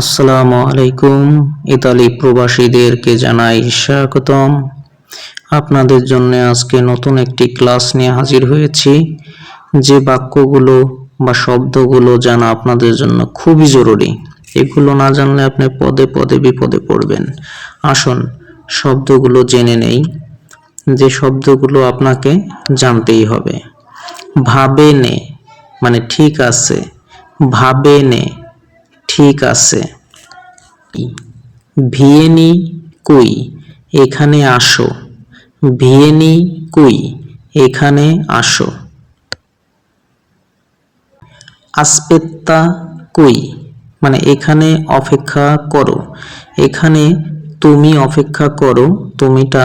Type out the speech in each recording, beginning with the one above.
আসসালামু আলাইকুম। ইতালি প্রবাসীদেরকে জানাই স্বাগতম। আপনাদের জন্য আজকে নতুন একটি ক্লাস নিয়ে হাজির হয়েছি। যে বাক্যগুলো বা শব্দগুলো জানা আপনাদের জন্য খুবই জরুরি। এগুলো না জানলে আপনি পদে পদে বিপদে পড়বেন। আসুন শব্দগুলো জেনে নেই, যে শব্দগুলো আপনাকে জানতেই হবে। ভাবে নে মানে ঠিক আছে, ভাবে নে ঠিক আছে। ভিয়েনি কুই এখানে আসো, ভিয়েনি কুই এখানে আসো। আসপেত্তা কুই মানে এখানে অপেক্ষা করো, এখানে তুমি অপেক্ষা করো তুমিটা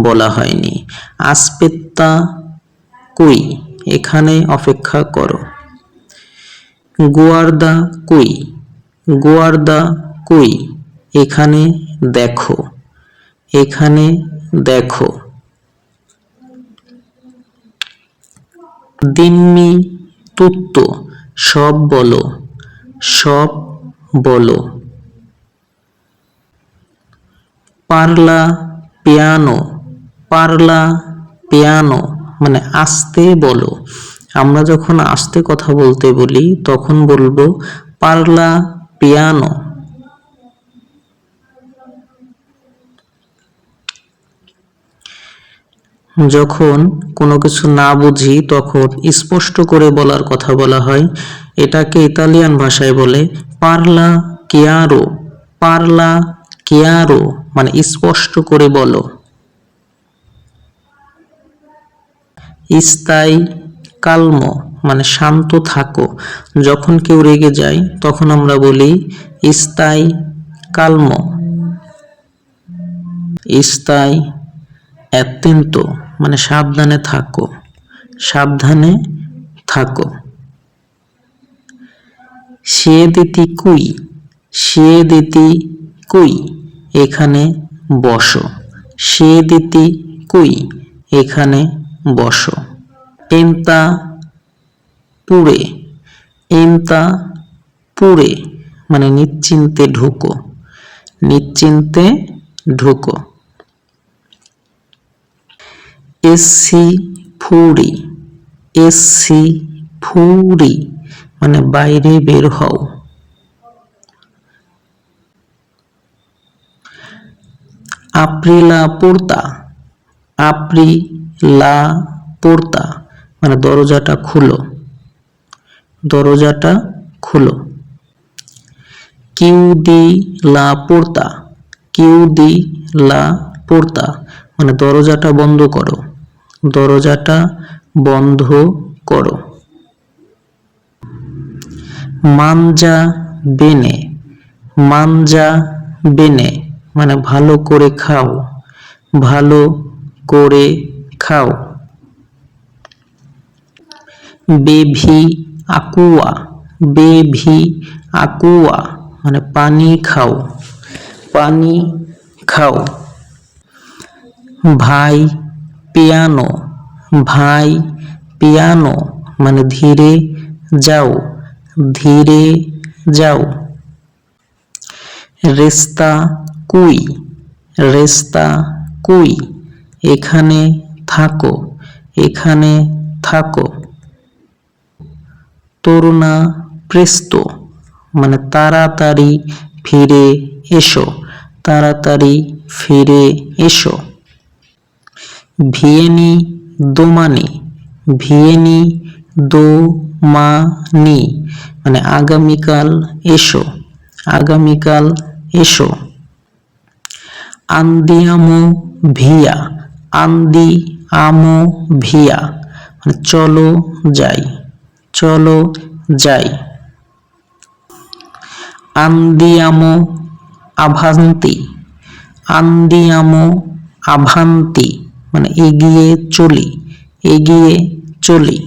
বলা হয়নি। আসপেত্তা কুই এখানে অপেক্ষা করো। গুয়ার্দা কুই, গুয়ার্দা কুই এখানে দেখো, এখানে দেখো। দিম্মি তুত্তো সব বলো, সব বলো। পারলা পিয়ানো, পারলা পিয়ানো মানে আস্তে বলো। আমরা যখন আস্তে কথা বলতে বলি তখন বলবো পারলা পিয়ানো। যখন কোনো কিছু না বুঝি তখন স্পষ্ট করে বলার কথা বলা হয়, এটাকে ইতালিয়ান ভাষায় বলে পারলা চিয়ারো, পারলা চিয়ারো মানে স্পষ্ট করে বলো। স্তাই কালমো মানে শান্ত থাকো। যখন কেউ রেগে যায় তখন আমরা বলি স্তাই কালমো। স্তাই অ্যাত্তেন্তো মানে সাবধানে থাকো, সাবধানে থাকো। সিয়েদিতি কুই, সিয়েদিতি কুই এখানে বসো, সিয়েদিতি কুই এখানে বসো। এন্তা পুরে, এন্তা পুরে মানে নিশ্চিন্তে ঢুকো, নিশ্চিন্তে ঢুকো। এসসি ফুরি, এসসি ফুরি মানে বাইরে বের হও। আপ্রিলা পোর্তা, আপ্রিলা পোর্তা মানে দরজাটা খুলো, দরজাটা খুলো। কিউদি লা পোর্তা, কিউদি লা পোর্তা মানে দরজাটা বন্ধ করো, দরজাটা বন্ধ করো। মানজা বেনে, মানজা বেনে মানে ভালো করে খাও, ভালো করে খাও। বেভি আকুয়া, বেভি আকুয়া মানে পানি খাও, পানি খাও। ভাই পিয়ানো, ভাই পিয়ানো মানে ধীরে যাও, ধীরে যাও। রেস্তা কুই, রেস্তা কুই এখানে থাকো, এখানে থাকো। তরুণা প্রেস্তো মানে তাড়াতাড়ি ফিরে এসো, তাড়াতাড়ি ফিরে এসো। ভিয়েনি দোমানি, ভিয়েনি দোমানি মানে আগামীকাল এসো, আগামীকাল এসো। আন্দিয়ামো ভিয়া, আন্দি আমো ভিয়া মানে চলো যাই, চলো যাই। আন্দিয়ামো আভান্তি, আন্দিয়ামো আভান্তি মানে এগিয়ে চলি, এগিয়ে চলি।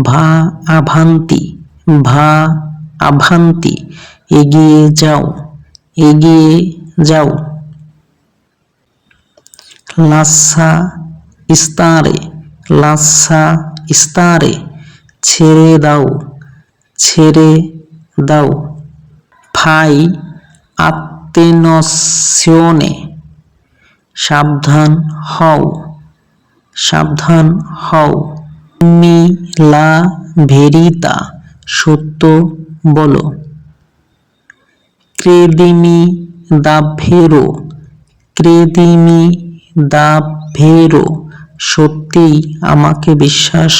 ভা আভান্তি, ভা আভান্তি এগিয়ে যাও, এগিয়ে যাও। লাসা ইস্তারে, লাসা ইস্তারে ছেড়ে দাও, ছেড়ে দাও। ফাই আত্তেনশিওনে, সাবধান হও, সাবধান হও। মি লা ভেরিতা, সত্য বলো। ক্রেদিমি দাভেরো, ক্রেদিমি দাভেরো, সত্যিই আমাকে বিশ্বাস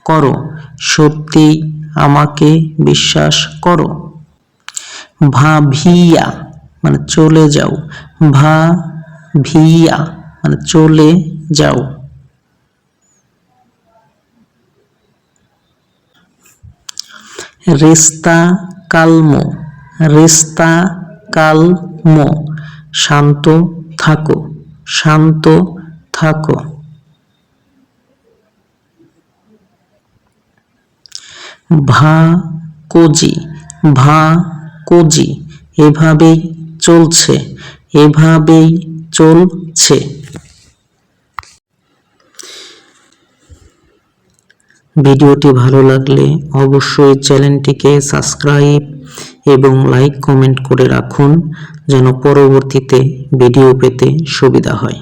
করো, সত্যিই আমাকে বিশ্বাস করো। ভাভিয়া মানে চলে যাও, ভাভিয়া মানে চলে যাও। রেস্তা কালমো, রেস্তা কালমো, শান্ত থাকো, শান্ত থাকো। ভা কোজি, ভা কোজি, এভাবেই চলছে, এভাবেই চলছে। ভিডিওটি ভালো লাগলে অবশ্যই চ্যানেলটিকে সাবস্ক্রাইব এবং লাইক কমেন্ট করে রাখুন, যেন পরবর্তীতে ভিডিও পেতে সুবিধা হয়।